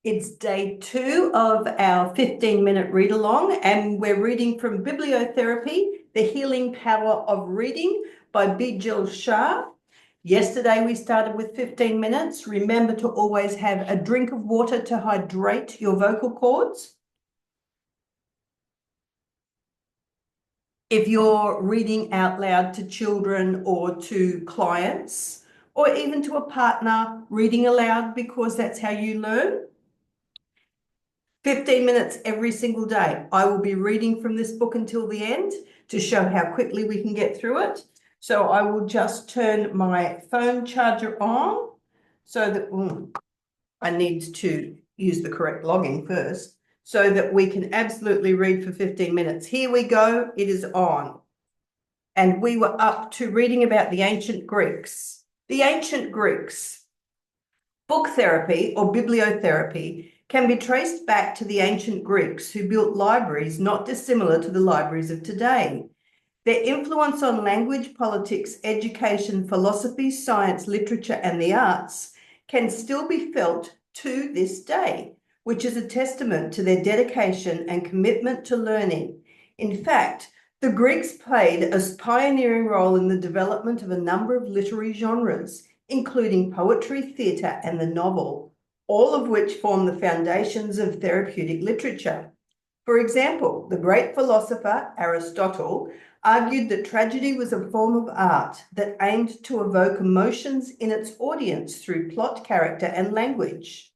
It's day 2 of our 15-minute read-along, and we're reading from Bibliotherapy, The Healing Power of Reading by Bijal Shah. Yesterday we started with 15 minutes. Remember to always have a drink of water to hydrate your vocal cords. If you're reading out loud to children or to clients, or even to a partner, reading aloud because that's how you learn. 15 minutes every single day. I will be reading from this book until the end to show how quickly we can get through it. So I will just turn my phone charger on so that I need to use the correct login first so that we can absolutely read for 15 minutes. Here we go. It is on. And we were up to reading about the ancient Greeks. The ancient Greeks. Book therapy or bibliotherapy can be traced back to the ancient Greeks who built libraries not dissimilar to the libraries of today. Their influence on language, politics, education, philosophy, science, literature, and the arts can still be felt to this day, which is a testament to their dedication and commitment to learning. In fact, the Greeks played a pioneering role in the development of a number of literary genres, including poetry, theatre, and the novel, all of which form the foundations of therapeutic literature. For example, the great philosopher Aristotle argued that tragedy was a form of art that aimed to evoke emotions in its audience through plot, character, and language,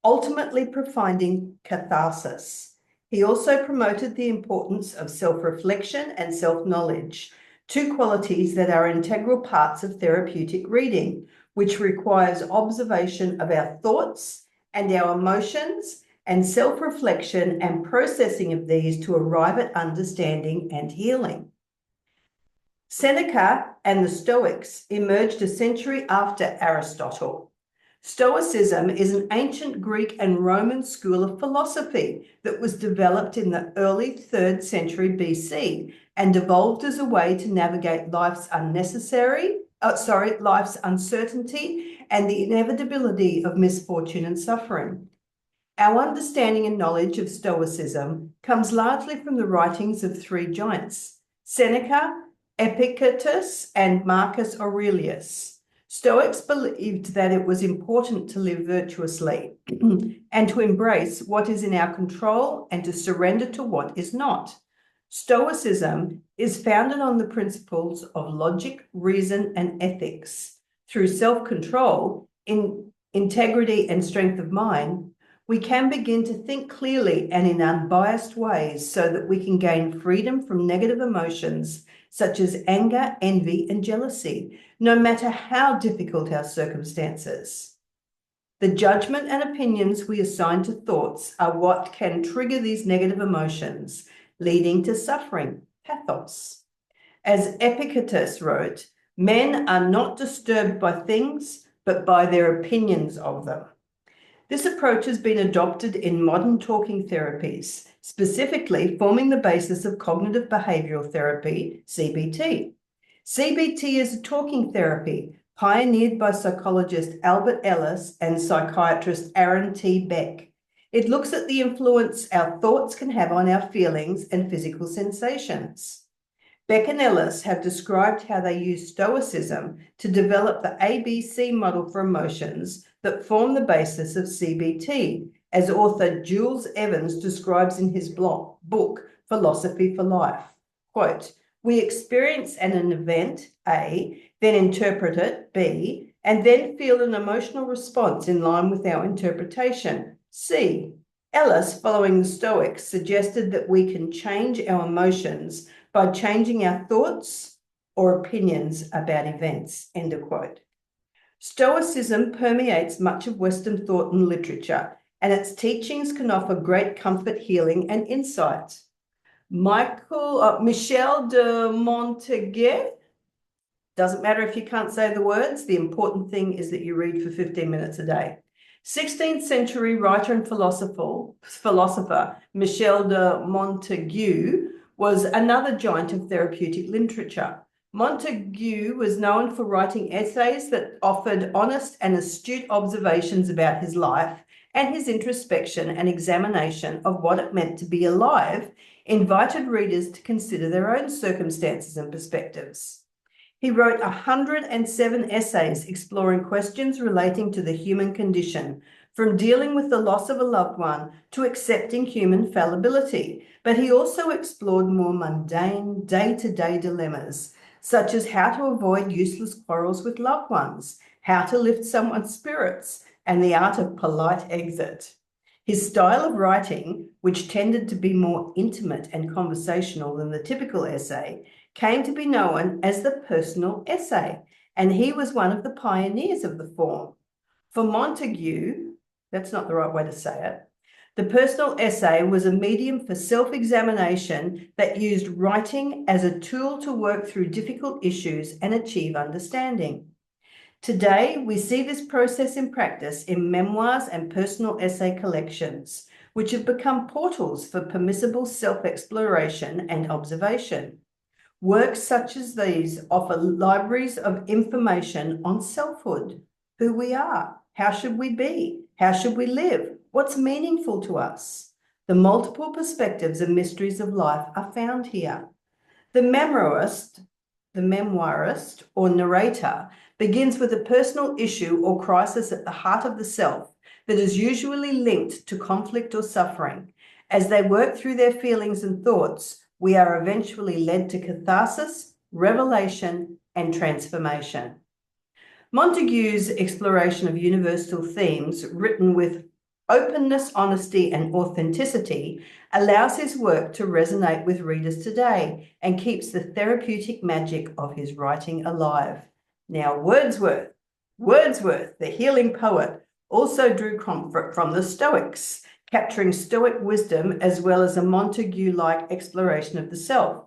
ultimately providing catharsis. He also promoted the importance of self-reflection and self-knowledge, two qualities that are integral parts of therapeutic reading, which requires observation of our thoughts and our emotions and self-reflection and processing of these to arrive at understanding and healing. Seneca and the Stoics emerged a century after Aristotle. Stoicism is an ancient Greek and Roman school of philosophy that was developed in the early 3rd century BC and evolved as a way to navigate life's uncertainty and the inevitability of misfortune and suffering. Our understanding and knowledge of Stoicism comes largely from the writings of 3 giants, Seneca, Epictetus, and Marcus Aurelius. Stoics believed that it was important to live virtuously and to embrace what is in our control and to surrender to what is not. Stoicism is founded on the principles of logic, reason, and ethics. Through self-control, integrity, and strength of mind, we can begin to think clearly and in unbiased ways so that we can gain freedom from negative emotions such as anger, envy, and jealousy, no matter how difficult our circumstances. The judgment and opinions we assign to thoughts are what can trigger these negative emotions, leading to suffering, pathos. As Epictetus wrote, men are not disturbed by things, but by their opinions of them. This approach has been adopted in modern talking therapies, specifically forming the basis of cognitive behavioral therapy, CBT. CBT is a talking therapy pioneered by psychologist Albert Ellis and psychiatrist Aaron T. Beck. It looks at the influence our thoughts can have on our feelings and physical sensations. Beck and Ellis have described how they use Stoicism to develop the ABC model for emotions that form the basis of CBT, as author Jules Evans describes in his book, Philosophy for Life. Quote, we experience an event, A, then interpret it, B, and then feel an emotional response in line with our interpretation, C. Ellis, following the Stoics, suggested that we can change our emotions by changing our thoughts or opinions about events, end of quote. Stoicism permeates much of Western thought and literature, and its teachings can offer great comfort, healing, and insight. Michel de Montaigne, doesn't matter if you can't say the words, the important thing is that you read for 15 minutes a day. 16th century writer and philosopher Michel de Montaigne was another giant of therapeutic literature. Montaigne was known for writing essays that offered honest and astute observations about his life and his introspection and examination of what it meant to be alive invited readers to consider their own circumstances and perspectives. He wrote 107 essays exploring questions relating to the human condition, from dealing with the loss of a loved one to accepting human fallibility. But he also explored more mundane, day-to-day dilemmas, such as how to avoid useless quarrels with loved ones, how to lift someone's spirits, and the art of polite exit. His style of writing, which tended to be more intimate and conversational than the typical essay, came to be known as the personal essay, and he was one of the pioneers of the form. For Montague, that's not the right way to say it, the personal essay was a medium for self-examination that used writing as a tool to work through difficult issues and achieve understanding. Today, we see this process in practice in memoirs and personal essay collections, which have become portals for permissible self-exploration and observation. Works such as these offer libraries of information on selfhood, who we are, how should we be, how should we live, what's meaningful to us. The multiple perspectives and mysteries of life are found here. The memoirist or narrator begins with a personal issue or crisis at the heart of the self that is usually linked to conflict or suffering. As they work through their feelings and thoughts, we are eventually led to catharsis, revelation, and transformation. Montague's exploration of universal themes, written with openness, honesty, and authenticity, allows his work to resonate with readers today and keeps the therapeutic magic of his writing alive. Now, Wordsworth, the healing poet, also drew comfort from the Stoics, capturing Stoic wisdom as well as a Montague-like exploration of the self.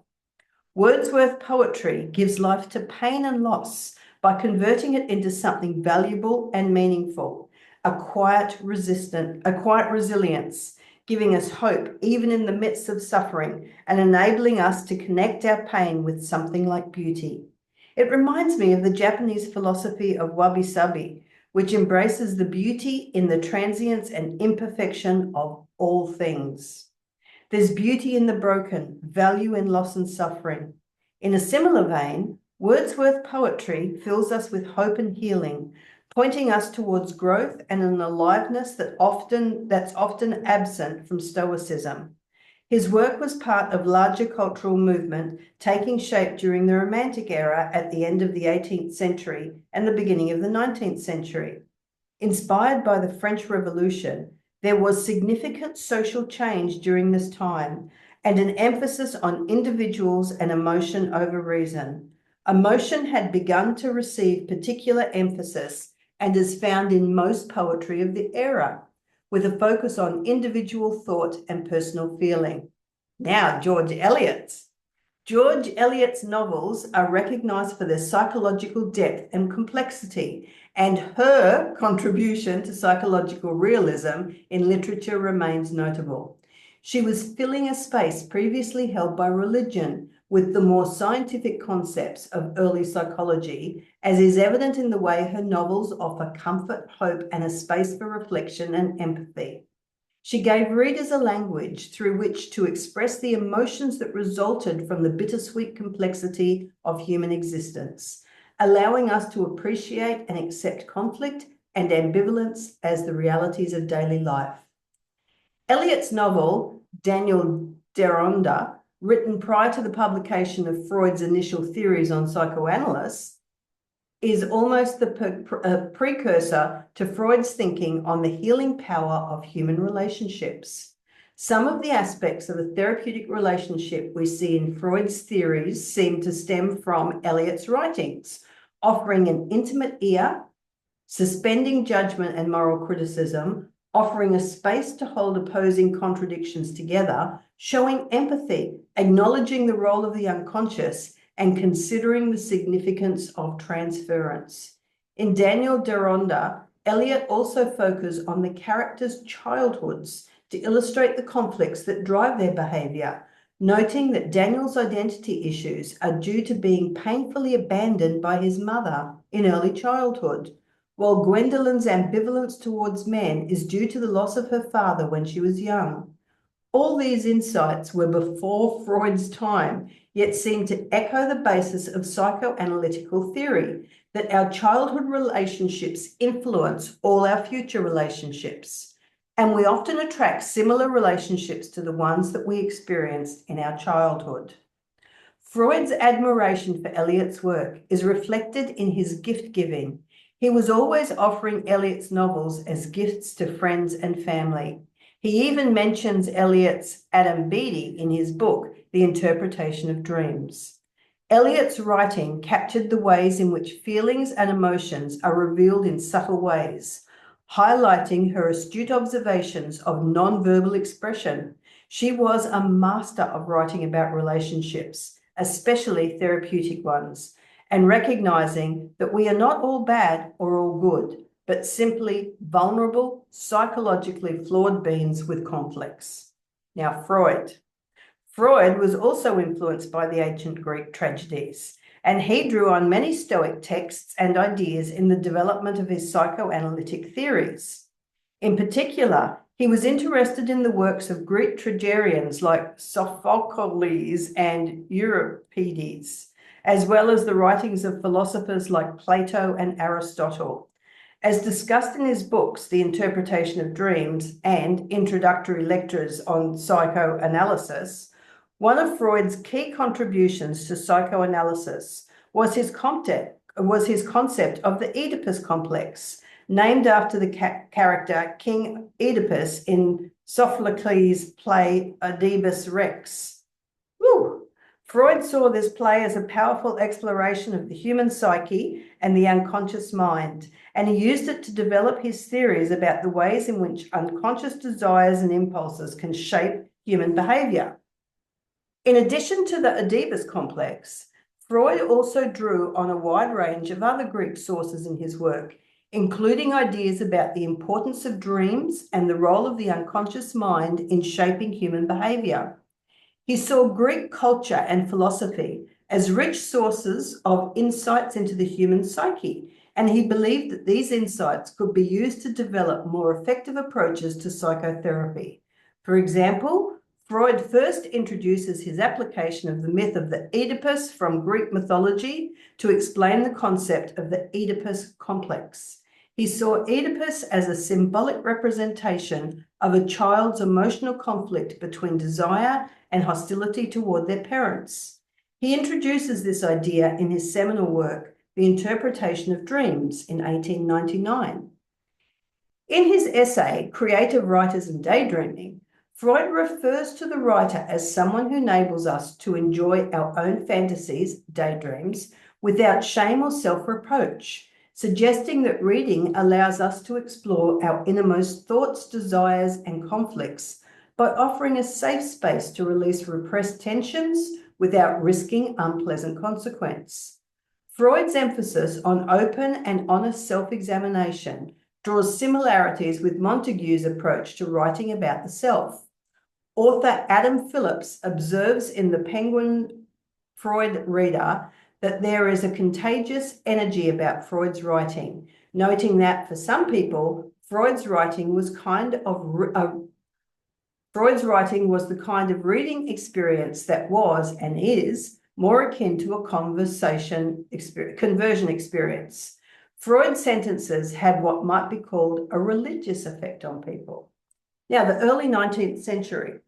Wordsworth poetry gives life to pain and loss by converting it into something valuable and meaningful, a quiet resilience, giving us hope even in the midst of suffering and enabling us to connect our pain with something like beauty. It reminds me of the Japanese philosophy of wabi-sabi, which embraces the beauty in the transience and imperfection of all things. There's beauty in the broken, value in loss and suffering. In a similar vein, Wordsworth poetry fills us with hope and healing, pointing us towards growth and an aliveness that's often absent from Stoicism. His work was part of larger cultural movement taking shape during the Romantic era at the end of the 18th century and the beginning of the 19th century. Inspired by the French Revolution, there was significant social change during this time and an emphasis on individuals and emotion over reason. Emotion had begun to receive particular emphasis and is found in most poetry of the era, with a focus on individual thought and personal feeling. Now, George Eliot's novels are recognized for their psychological depth and complexity, and her contribution to psychological realism in literature remains notable. She was filling a space previously held by religion with the more scientific concepts of early psychology, as is evident in the way her novels offer comfort, hope, and a space for reflection and empathy. She gave readers a language through which to express the emotions that resulted from the bittersweet complexity of human existence, allowing us to appreciate and accept conflict and ambivalence as the realities of daily life. Eliot's novel, Daniel Deronda, written prior to the publication of Freud's initial theories on psychoanalysis, is almost the precursor to Freud's thinking on the healing power of human relationships. Some of the aspects of a therapeutic relationship we see in Freud's theories seem to stem from Eliot's writings, offering an intimate ear, suspending judgment and moral criticism, offering a space to hold opposing contradictions together, showing empathy, acknowledging the role of the unconscious, and considering the significance of transference. In Daniel Deronda, Eliot also focused on the characters' childhoods to illustrate the conflicts that drive their behaviour, noting that Daniel's identity issues are due to being painfully abandoned by his mother in early childhood. while Gwendolyn's ambivalence towards men is due to the loss of her father when she was young. All these insights were before Freud's time, yet seem to echo the basis of psychoanalytical theory, that our childhood relationships influence all our future relationships, and we often attract similar relationships to the ones that we experienced in our childhood. Freud's admiration for Eliot's work is reflected in his gift-giving. He was always offering Eliot's novels as gifts to friends and family. He even mentions Eliot's Adam Beatty in his book, The Interpretation of Dreams. Eliot's writing captured the ways in which feelings and emotions are revealed in subtle ways, highlighting her astute observations of non-verbal expression. She was a master of writing about relationships, especially therapeutic ones, and recognizing that we are not all bad or all good, but simply vulnerable, psychologically flawed beings with conflicts. Now, Freud. Freud was also influenced by the ancient Greek tragedies, and he drew on many Stoic texts and ideas in the development of his psychoanalytic theories. In particular, he was interested in the works of Greek tragedians like Sophocles and Euripides, as well as the writings of philosophers like Plato and Aristotle. As discussed in his books, The Interpretation of Dreams and Introductory Lectures on Psychoanalysis, one of Freud's key contributions to psychoanalysis was his concept of the Oedipus complex, named after the character King Oedipus in Sophocles' play Oedipus Rex. Woo! Freud saw this play as a powerful exploration of the human psyche and the unconscious mind, and he used it to develop his theories about the ways in which unconscious desires and impulses can shape human behavior. In addition to the Oedipus complex, Freud also drew on a wide range of other Greek sources in his work, including ideas about the importance of dreams and the role of the unconscious mind in shaping human behavior. He saw Greek culture and philosophy as rich sources of insights into the human psyche, and he believed that these insights could be used to develop more effective approaches to psychotherapy. For example, Freud first introduces his application of the myth of the Oedipus from Greek mythology to explain the concept of the Oedipus complex. He saw Oedipus as a symbolic representation of a child's emotional conflict between desire and hostility toward their parents. He introduces this idea in his seminal work, The Interpretation of Dreams, in 1899. In his essay, Creative Writers and Daydreaming, Freud refers to the writer as someone who enables us to enjoy our own fantasies, daydreams, without shame or self-reproach, suggesting that reading allows us to explore our innermost thoughts, desires, and conflicts by offering a safe space to release repressed tensions without risking unpleasant consequence. Freud's emphasis on open and honest self-examination draws similarities with Montague's approach to writing about the self. Author Adam Phillips observes in the Penguin Freud Reader that there is a contagious energy about Freud's writing, noting that for some people, Freud's writing was the kind of reading experience that was and is more akin to a conversion experience. Freud's sentences had what might be called a religious effect on people. Now, the early 19th century.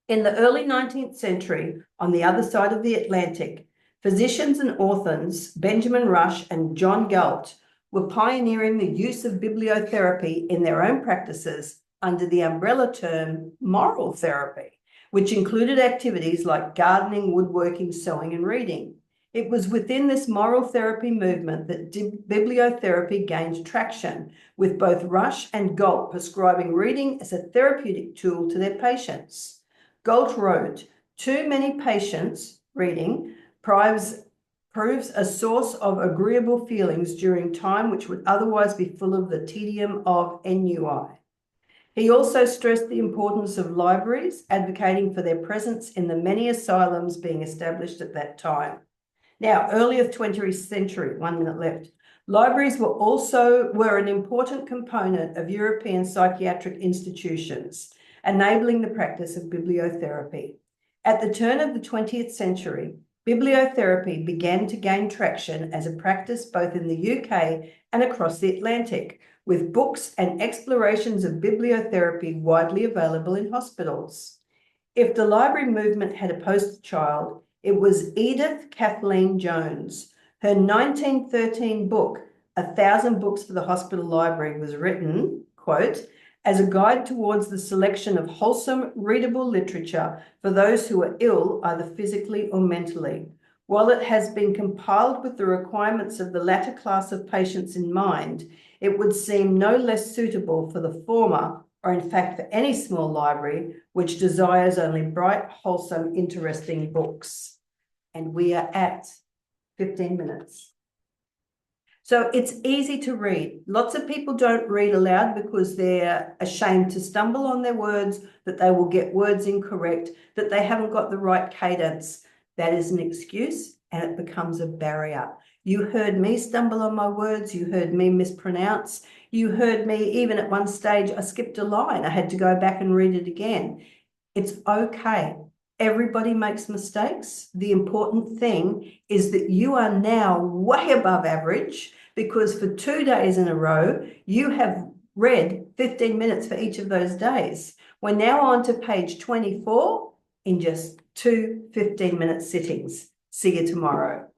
In the early 19th century, on the other side of the Atlantic, physicians and authors Benjamin Rush and John Galt were pioneering the use of bibliotherapy in their own practices under the umbrella term moral therapy, which included activities like gardening, woodworking, sewing, and reading. It was within this moral therapy movement that bibliotherapy gained traction, with both Rush and Galt prescribing reading as a therapeutic tool to their patients. Galt wrote, "Too many patients reading proves a source of agreeable feelings during time which would otherwise be full of the tedium of ennui." He also stressed the importance of libraries, advocating for their presence in the many asylums being established at that time. Now, earlier 20th century, 1 minute left. Libraries were an important component of European psychiatric institutions, enabling the practice of bibliotherapy. At the turn of the 20th century, bibliotherapy began to gain traction as a practice both in the UK and across the Atlantic, with books and explorations of bibliotherapy widely available in hospitals. If the library movement had a poster child, it was Edith Kathleen Jones. Her 1913 book, 1,000 Books for the Hospital Library, was written, quote, as a guide towards the selection of wholesome, readable literature for those who are ill, either physically or mentally. While it has been compiled with the requirements of the latter class of patients in mind, it would seem no less suitable for the former, or in fact for any small library, which desires only bright, wholesome, interesting books. And we are at 15 minutes. So it's easy to read. Lots of people don't read aloud because they're ashamed to stumble on their words, that they will get words incorrect, that they haven't got the right cadence. That is an excuse and it becomes a barrier. You heard me stumble on my words. You heard me mispronounce. You heard me, even at one stage, I skipped a line. I had to go back and read it again. It's okay. Everybody makes mistakes. The important thing is that you are now way above average because for 2 days in a row, you have read 15 minutes for each of those days. We're now on to page 24 in just 2 15-minute sittings. See you tomorrow.